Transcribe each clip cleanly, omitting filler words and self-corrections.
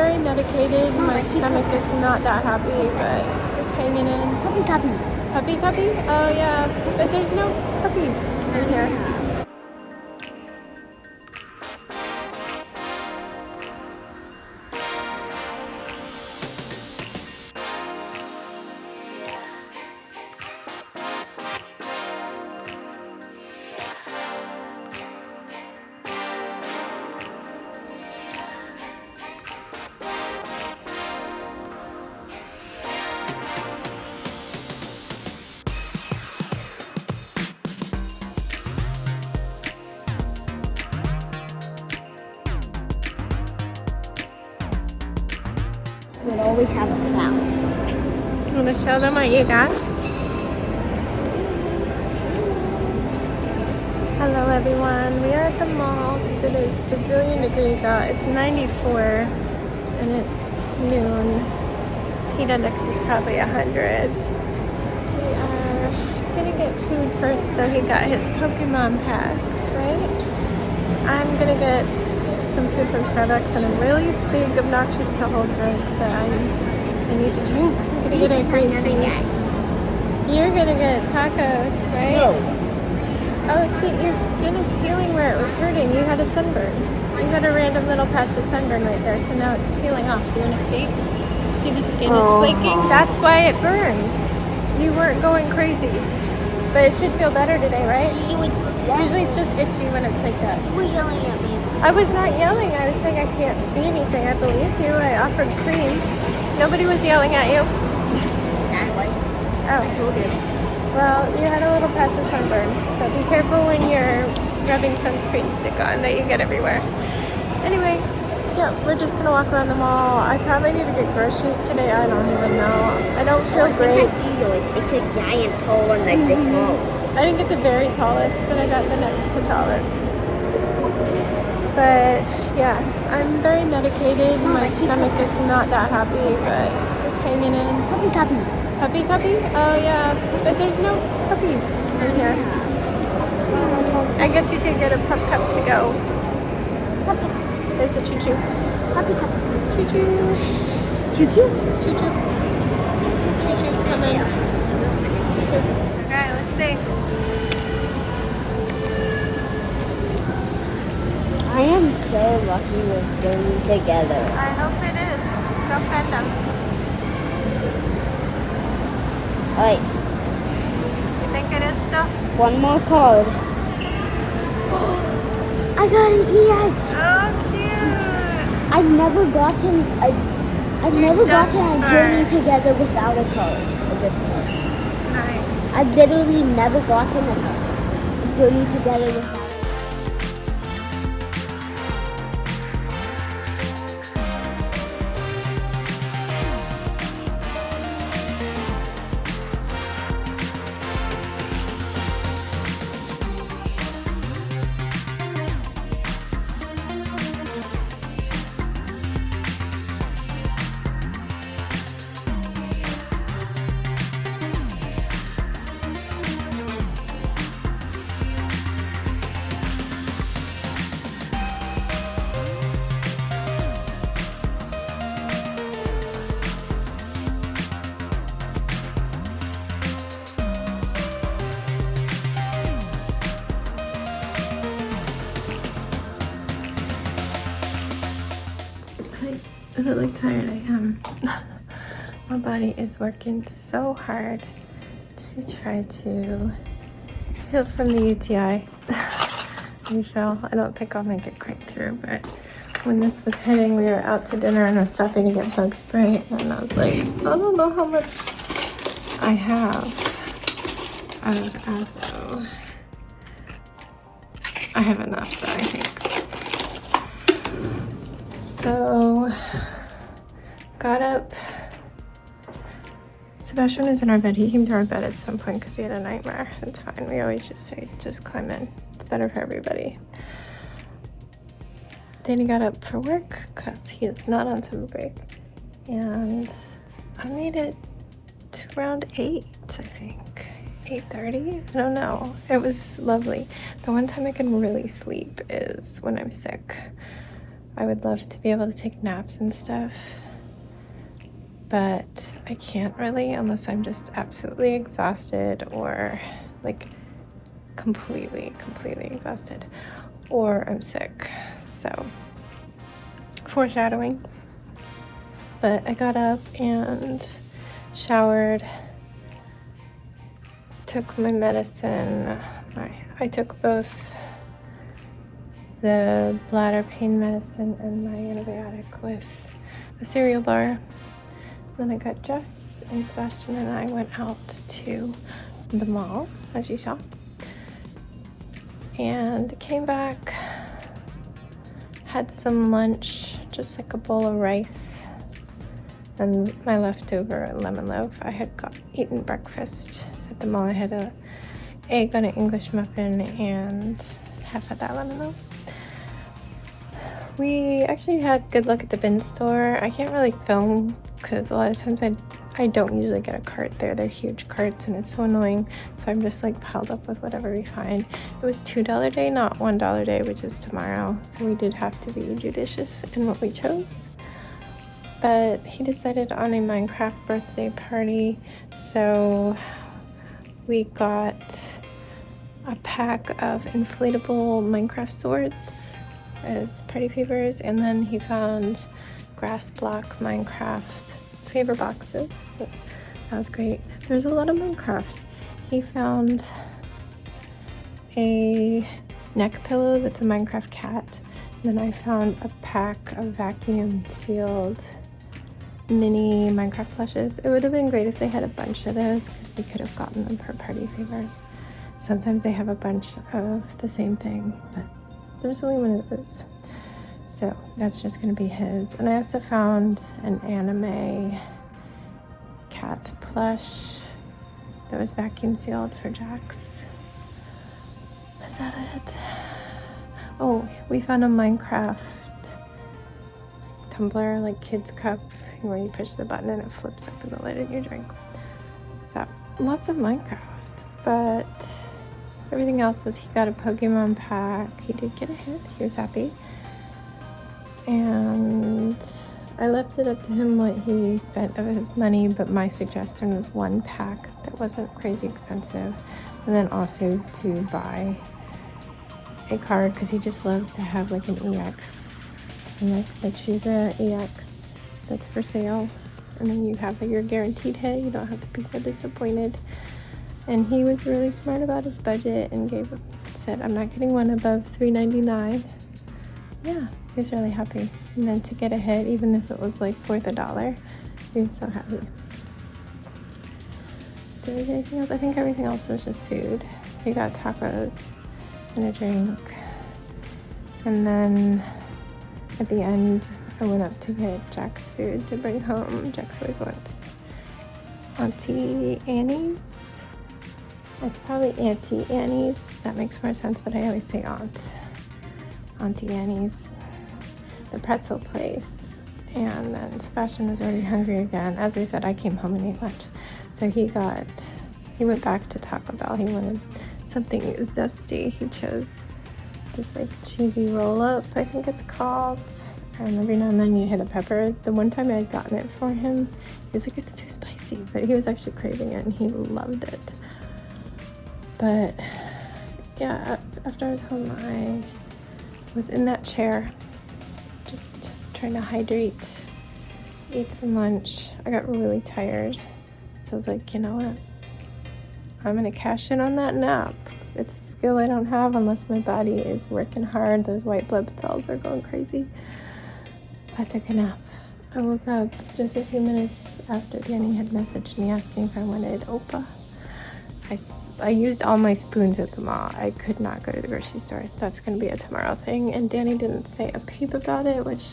very medicated. My stomach is not that happy, but it's hanging in. Puppy copy. Puppy copy? Oh yeah, but there's no puppies in here. You'll always have a clown. You want to show them what you got? Hello everyone, we are at the mall because it is bazillion degrees out. It's 94 and it's noon. Heat index is probably 100. We are gonna get food first though. He got his Pokemon packs, right? I'm gonna get some food from Starbucks and a really big, obnoxious to hold drink that I need to drink. I'm gonna get a green tea. You're gonna get tacos, right? No. Oh, see, your skin is peeling where it was hurting. You had a sunburn. You had a random little patch of sunburn right there, so now it's peeling off. Do you want to see? See the skin is flaking? That's why it burns. You weren't going crazy. But it should feel better today, right? Usually it's just itchy when it's like that. You were yelling at me. I was not yelling. I was saying I can't see anything. I believed you. I offered cream. Nobody was yelling at you. Dad was. Oh. I told him. Well, you had a little patch of sunburn, so be careful when you're rubbing sunscreen stick on that you get everywhere. Anyway, yeah, we're just gonna walk around the mall. I probably need to get groceries today. I don't even know. I don't feel great. I see yours. It's a giant tall one like this tall. I didn't get the very tallest, but I got the next to tallest. But yeah, I'm very medicated. My stomach is not that happy, but it's hanging in. Puppy copy. Puppy copy? Oh yeah, but there's no puppies in here. I guess you could get a pup cup to go. Puppy. There's a choo-choo. Puppy copy. Choo-choo. Choo-choo. Choo-choo. Choo-choo's coming. Choo-choo. Alright, let's see. I am so lucky we're going together. I hope it is. Go pet them. Alright, You think it is still? one more card. I got an EX. Oh, cute. I've never gotten a journey together without a card. A good card. Nice. I've literally never gotten a journey together without. I don't look tired. I am. My body is working so hard to try to heal from the UTI. I don't think I'll make it quite through, but when this was hitting, we were out to dinner and I was stopping to get bug spray, and I was like, I don't know how much I have of Azo. I have enough though, I think. So, got up. Sebastian is in our bed. He came to our bed at some point because he had a nightmare. It's fine. We always just say, just climb in. It's better for everybody. Danny got up for work because he is not on summer break. And I made it to around 8, I think. 8:30? I don't know. It was lovely. The one time I can really sleep is when I'm sick. I would love to be able to take naps and stuff, but I can't really unless I'm just absolutely exhausted or like completely exhausted, or I'm sick. So, foreshadowing. But I got up and showered, took my medicine. I took both the bladder pain medicine and my antibiotic with a cereal bar. Then I got dressed, and Sebastian and I went out to the mall, as you saw, and came back, had some lunch, just like a bowl of rice and my leftover lemon loaf. I had eaten breakfast at the mall. I had an egg on an English muffin and half of that lemon loaf. We actually had good luck at the bin store. I can't really film because a lot of times I don't usually get a cart there. They're huge carts and it's so annoying. So I'm just like piled up with whatever we find. It was $2 day, not $1 day, which is tomorrow. So we did have to be judicious in what we chose. But he decided on a Minecraft birthday party. So we got a pack of inflatable Minecraft swords as party favors, and then he found grass block Minecraft favor boxes. So that was great. There's a lot of Minecraft. He found a neck pillow that's a Minecraft cat. And then I found a pack of vacuum sealed mini Minecraft plushes. It would have been great if they had a bunch of those because we could have gotten them for party favors. Sometimes they have a bunch of the same thing, but there's only one of those. So that's just going to be his. And I also found an anime cat plush that was vacuum sealed for Jax. Is that it? Oh, we found a Minecraft tumbler, like kids cup, where you push the button and it flips up in the lid and you drink. So lots of Minecraft, but everything else was, he got a Pokemon pack. He did get a hit. He was happy. And I left it up to him what he spent of his money, but my suggestion was one pack that wasn't crazy expensive. And then also to buy a card because he just loves to have like an EX. And like, so choose a EX that's for sale. And then you have your guaranteed hit. You don't have to be so disappointed. And he was really smart about his budget and said, I'm not getting one above $3.99. Yeah, he was really happy. And then to get a hit, even if it was like worth $1, he was so happy. Did we get anything else? I think everything else was just food. He got tacos and a drink. And then at the end, I went up to get Jack's food to bring home. Jack's always wants Auntie Annie's. It's probably Auntie Annie's. That makes more sense, but I always say aunt. Auntie Annie's. The pretzel place. And then Sebastian was already hungry again. As I said, I came home and ate lunch. So he went back to Taco Bell. He wanted something zesty. He chose this like cheesy roll-up, I think it's called. And every now and then you hit a pepper. The one time I had gotten it for him, he was like, it's too spicy. But he was actually craving it and he loved it. But yeah, after I was home, I was in that chair, just trying to hydrate, eat some lunch. I got really tired. So I was like, you know what? I'm gonna cash in on that nap. It's a skill I don't have unless my body is working hard. Those white blood cells are going crazy. I took a nap. I woke up just a few minutes after Danny had messaged me asking if I wanted Opa. I used all my spoons at the mall. I could not go to the grocery store. That's going to be a tomorrow thing. And Danny didn't say a peep about it, which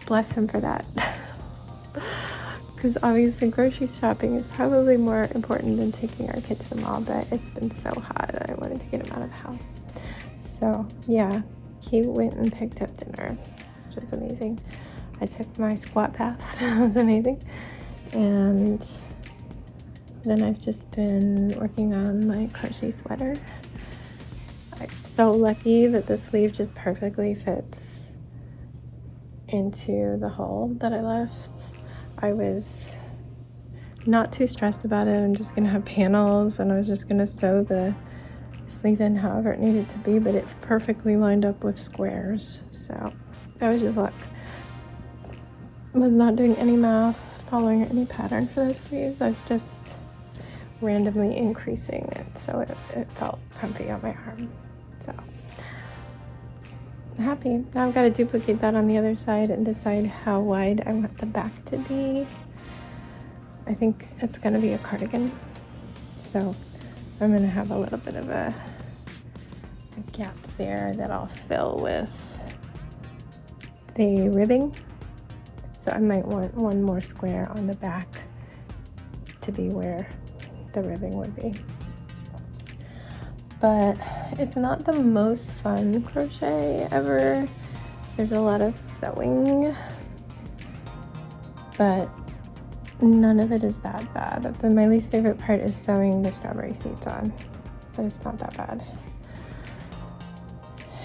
bless him for that. Because obviously grocery shopping is probably more important than taking our kid to the mall, but it's been so hot and I wanted to get him out of the house. So yeah, he went and picked up dinner, which was amazing. I took my squat bath. That was amazing. And then I've just been working on my crochet sweater. I'm so lucky that the sleeve just perfectly fits into the hole that I left. I was not too stressed about it. I'm just gonna have panels and I was just gonna sew the sleeve in however it needed to be, but it's perfectly lined up with squares. So that was just luck. Was not doing any math, following any pattern for the sleeves. I was just randomly increasing it so it felt comfy on my arm. So happy. Now I've got to duplicate that on the other side and decide how wide I want the back to be. I think it's going to be a cardigan. So I'm going to have a little bit of a gap there that I'll fill with the ribbing. So I might want one more square on the back to be where the ribbing would be. But it's not the most fun crochet ever. There's a lot of sewing, but none of it is that bad. My least favorite part is sewing the strawberry seeds on, but it's not that bad.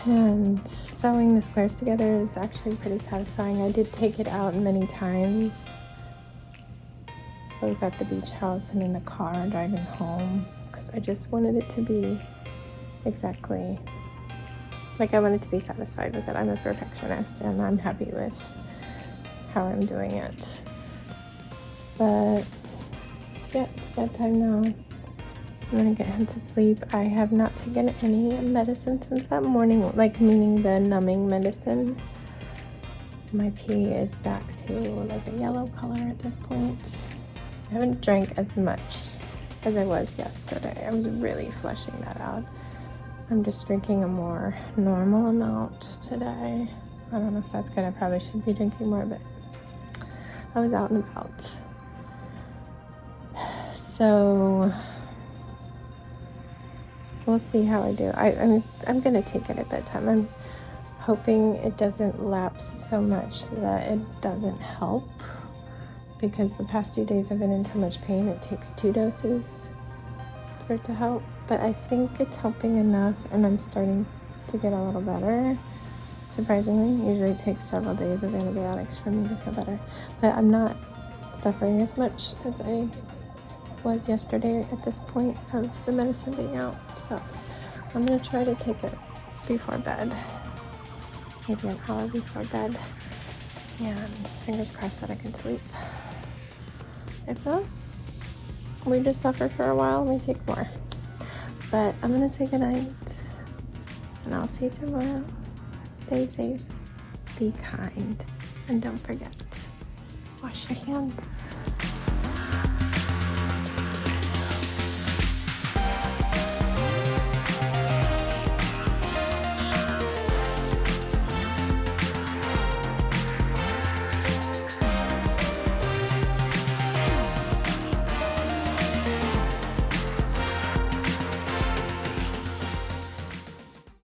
And sewing the squares together is actually pretty satisfying. I did take it out many times, both at the beach house and in the car driving home, because I just wanted it to be exactly like I wanted to be satisfied with it. I'm a perfectionist and I'm happy with how I'm doing it. But yeah, it's bedtime now. I'm gonna get him to sleep. I have not taken any medicine since that morning, like meaning the numbing medicine. My pee is back to like a yellow color at this point. I haven't drank as much as I was yesterday. I was really flushing that out. I'm just drinking a more normal amount today. I don't know if that's good. I probably should be drinking more, but I was out and about. So we'll see how I do. I'm gonna take it at bedtime. I'm hoping it doesn't lapse so much that it doesn't help, because the past 2 days I've been in so much pain. It takes 2 doses for it to help, but I think it's helping enough, and I'm starting to get a little better. Surprisingly, usually it takes several days of antibiotics for me to feel better, but I'm not suffering as much as I was yesterday at this point of the medicine being out. So I'm gonna try to take it before bed, maybe an hour before bed, and fingers crossed that I can sleep. If not, we just suffer for a while and we take more. But I'm gonna say goodnight, and I'll see you tomorrow. Stay safe, be kind, and don't forget, wash your hands.